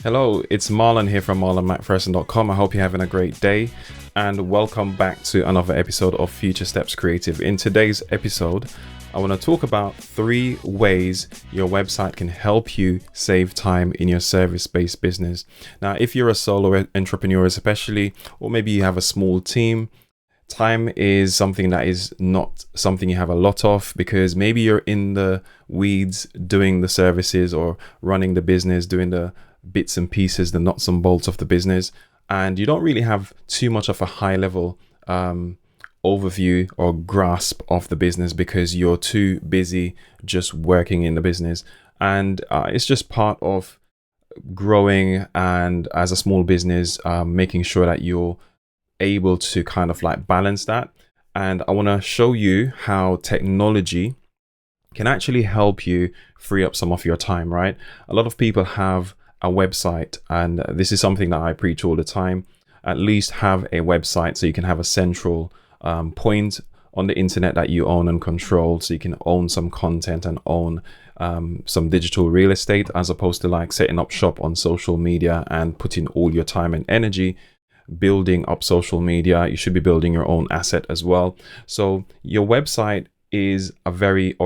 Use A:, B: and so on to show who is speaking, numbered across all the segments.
A: Hello, it's Marlon here from Marlon McPherson.com. I hope you're having a great day and welcome back to another episode of Future Steps Creative. In today's episode, I want to talk about 3 ways your website can help you save time in your service-based business. Now, if you're a solo entrepreneur especially, or maybe you have a small team, time is something that is not something you have a lot of, because maybe you're in the weeds doing the services or running the business, doing the bits and pieces, the nuts and bolts of the business, and you don't really have too much of a high level overview or grasp of the business because you're too busy just working in the business. And it's just part of growing, and as a small business, making sure that you're able to kind of like balance that. And I want to show you how technology can actually help you free up some of your time, right? A lot of people have a website, and this is something that I preach all the time. At least have a website so you can have a central point on the internet that you own and control, so you can own some content and own some digital real estate, as opposed to like setting up shop on social media and putting all your time and energy building up social media. You should be building your own asset as well. So your website is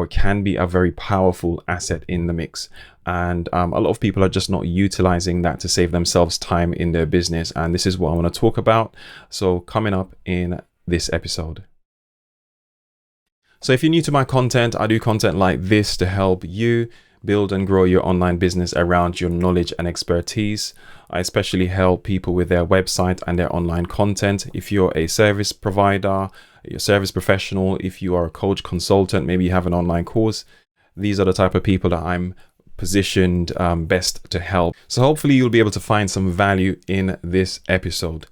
A: can be a very powerful asset in the mix. And a lot of people are just not utilizing that to save themselves time in their business. And this is what I want to talk about. So coming up in this episode. So if you're new to my content, I do content like this to help you build and grow your online business around your knowledge and expertise. I especially help people with their website and their online content. If you're a service provider, you're a service professional, if you are a coach, consultant, maybe you have an online course, these are the type of people that I'm positioned best to help. So hopefully you'll be able to find some value in this episode.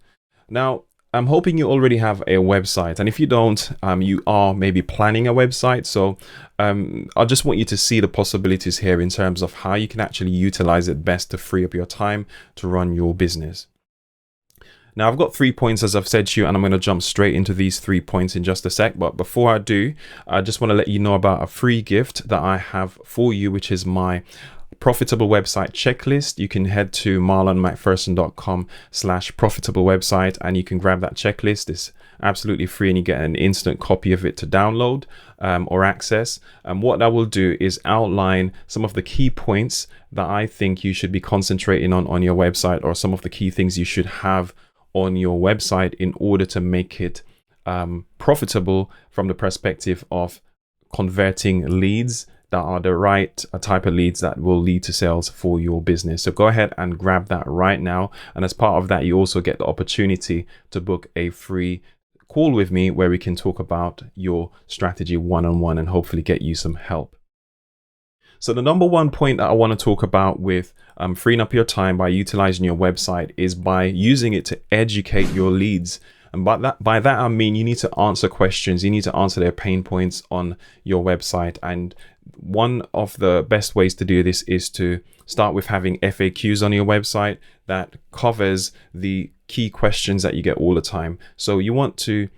A: Now, I'm hoping you already have a website, and if you don't, you are maybe planning a website. So I just want you to see the possibilities here in terms of how you can actually utilize it best to free up your time to run your business. Now, I've got 3 points, as I've said to you, and I'm going to jump straight into these 3 points in just a sec. But before I do, I just want to let you know about a free gift that I have for you, which is my profitable website checklist. You can head to marlonmcpherson.com/profitable website and you can grab that checklist. It's absolutely free and you get an instant copy of it to download or access. And what that will do is outline some of the key points that I think you should be concentrating on your website, or some of the key things you should have on your website in order to make it profitable from the perspective of converting leads that are the right type of leads that will lead to sales for your business. So go ahead and grab that right now. And as part of that, you also get the opportunity to book a free call with me where we can talk about your strategy one-on-one and hopefully get you some help. So the number 1 point that I want to talk about with freeing up your time by utilizing your website is by using it to educate your leads. And by that, I mean you need to answer questions. You need to answer their pain points on your website. And one of the best ways to do this is to start with having FAQs on your website that covers the key questions that you get all the time. So you want to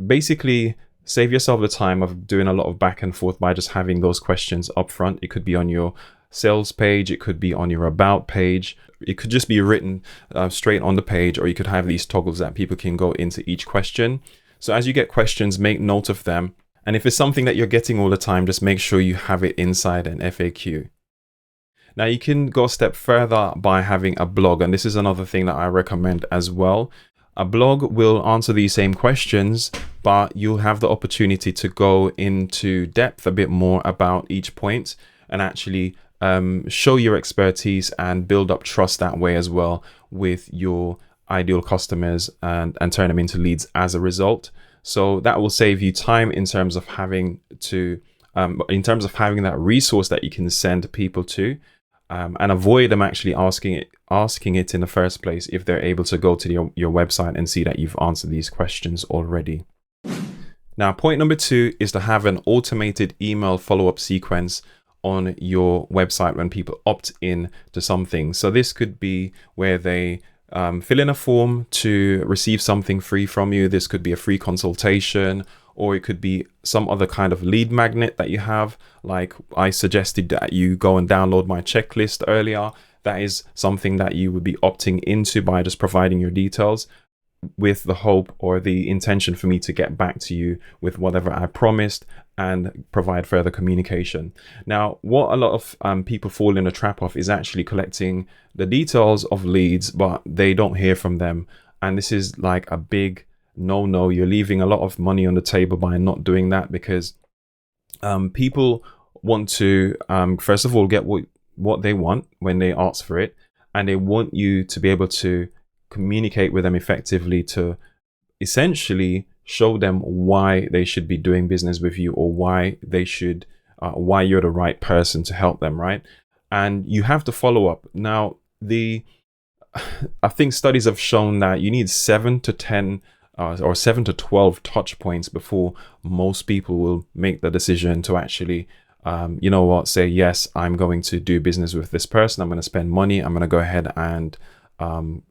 A: basically save yourself the time of doing a lot of back and forth by just having those questions up front. It could be on your sales page, it could be on your about page, it could just be written straight on the page, or you could have these toggles that people can go into each question. So as you get questions, make note of them. And if it's something that you're getting all the time, just make sure you have it inside an FAQ. Now you can go a step further by having a blog, and this is another thing that I recommend as well. A blog will answer these same questions, but you'll have the opportunity to go into depth a bit more about each point and actually show your expertise and build up trust that way as well with your ideal customers and turn them into leads as a result. So that will save you time in terms of having that resource that you can send people to, and avoid them actually asking it in the first place if they're able to go to your website and see that you've answered these questions already. Now, point number 2 is to have an automated email follow-up sequence on your website when people opt in to something. So this could be where they fill in a form to receive something free from you. This could be a free consultation, or it could be some other kind of lead magnet that you have. Like I suggested that you go and download my checklist earlier, that is something that you would be opting into by just providing your details, with the hope or the intention for me to get back to you with whatever I promised and provide further communication. Now, what a lot of people fall in a trap of is actually collecting the details of leads, but they don't hear from them. And this is like a big no. You're leaving a lot of money on the table by not doing that, because people want to first of all get what they want when they ask for it, and they want you to be able to communicate with them effectively to essentially show them why they should be doing business with you, or why they should why you're the right person to help them, right? And you have to follow up. Now, I think studies have shown that you need 7 to 10 or 7 to 12 touch points before most people will make the decision to actually say, yes, I'm going to do business with this person, I'm going to spend money, I'm going to go ahead and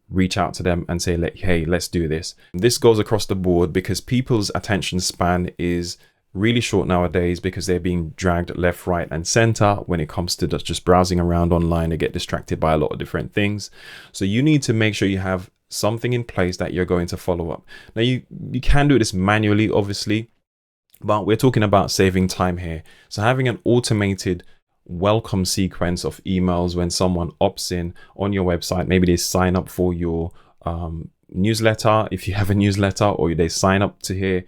A: reach out to them and say, hey, let's do this. This goes across the board because people's attention span is really short nowadays, because they're being dragged left, right, and center when it comes to just browsing around online. They get distracted by a lot of different things. So you need to make sure you have something in place that you're going to follow up. Now, you can do this manually, obviously, but we're talking about saving time here. So having an automated welcome sequence of emails when someone opts in on your website, maybe they sign up for your newsletter, if you have a newsletter, or they sign up to hear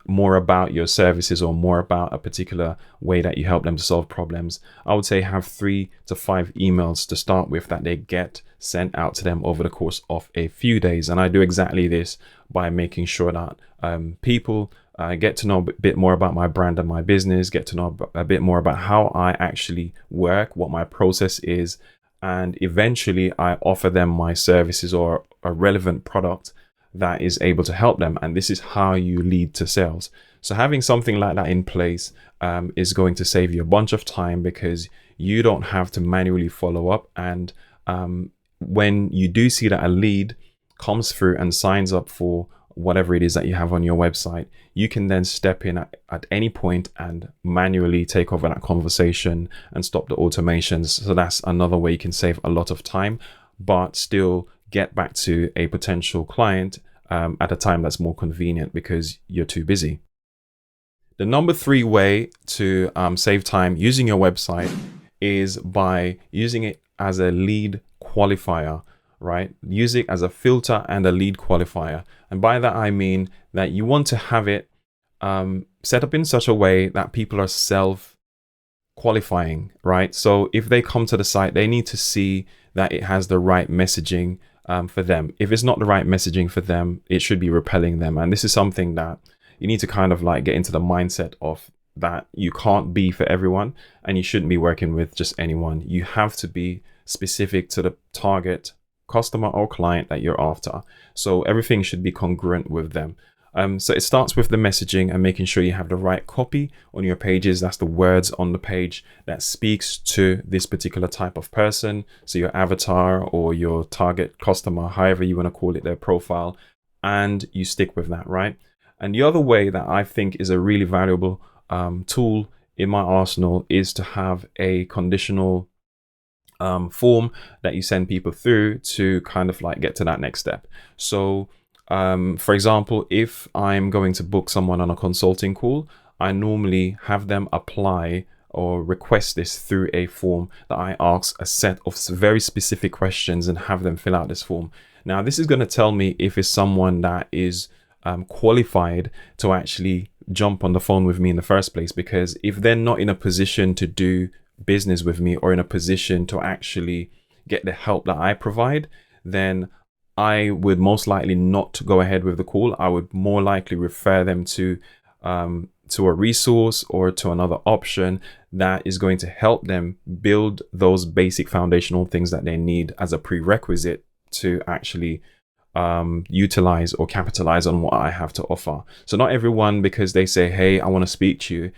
A: more about your services or more about a particular way that you help them to solve problems. I would say have 3 to 5 emails to start with that they get sent out to them over the course of a few days. And I do exactly this by making sure that people get to know a bit more about my brand and my business, get to know a bit more about how I actually work, what my process is, and eventually I offer them my services or a relevant product that is able to help them. And this is how you lead to sales. So having something like that in place is going to save you a bunch of time, because you don't have to manually follow up. And when you do see that a lead comes through and signs up for whatever it is that you have on your website, you can then step in at any point and manually take over that conversation and stop the automations. So that's another way you can save a lot of time, but still get back to a potential client at a time that's more convenient because you're too busy. The number 3 way to save time using your website is by using it as a lead qualifier, right? Use it as a filter and a lead qualifier. And by that, I mean that you want to have it set up in such a way that people are self-qualifying, right? So if they come to the site, they need to see that it has the right messaging for them. If it's not the right messaging for them, it should be repelling them. And this is something that you need to kind of like get into the mindset of, that you can't be for everyone and you shouldn't be working with just anyone. You have to be specific to the target customer or client that you're after. So everything should be congruent with them. So it starts with the messaging and making sure you have the right copy on your pages. That's the words on the page that speaks to this particular type of person. So your avatar or your target customer, however you want to call it, their profile, and you stick with that, right? And the other way that I think is a really valuable tool in my arsenal is to have a conditional form that you send people through to kind of like get to that next step. So for example, if I'm going to book someone on a consulting call, I normally have them apply or request this through a form that I ask a set of very specific questions and have them fill out this form. Now, this is going to tell me if it's someone that is qualified to actually jump on the phone with me in the first place, because if they're not in a position to do business with me or in a position to actually get the help that I provide, then I would most likely not go ahead with the call. I would more likely refer them to a resource or to another option that is going to help them build those basic foundational things that they need as a prerequisite to actually utilize or capitalize on what I have to offer. So not everyone, because they say, hey, I want to speak to you,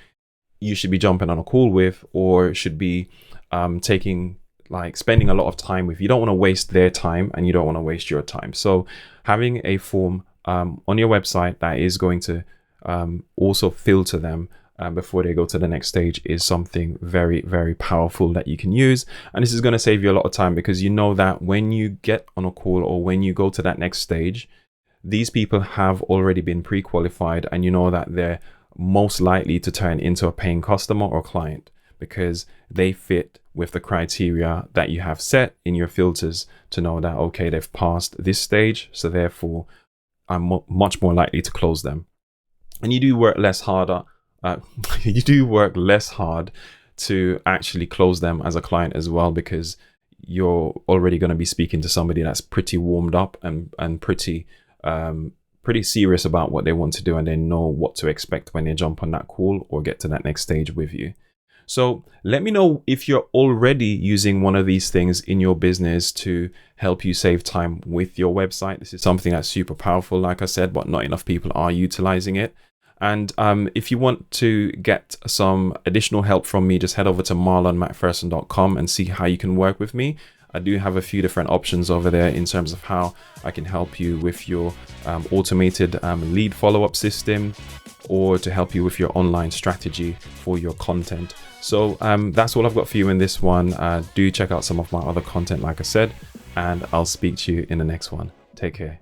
A: you should be jumping on a call with, or should be spending a lot of time with. You don't want to waste their time and you don't want to waste your time. So having a form on your website that is going to also filter them before they go to the next stage is something very, very powerful that you can use. And this is going to save you a lot of time, because you know that when you get on a call or when you go to that next stage, these people have already been pre-qualified, and you know that they're most likely to turn into a paying customer or client, because they fit with the criteria that you have set in your filters to know that, okay, they've passed this stage, so therefore I'm much more likely to close them. And you do work less harder. You do work less hard to actually close them as a client as well, because you're already going to be speaking to somebody that's pretty warmed up and pretty serious about what they want to do, and they know what to expect when they jump on that call or get to that next stage with you. So let me know if you're already using one of these things in your business to help you save time with your website. This is something that's super powerful, like I said, but not enough people are utilizing it. And if you want to get some additional help from me, just head over to marlonmcpherson.com and see how you can work with me. I do have a few different options over there in terms of how I can help you with your automated lead follow-up system, or to help you with your online strategy for your content. So that's all I've got for you in this one. Do check out some of my other content, like I said, and I'll speak to you in the next one. Take care.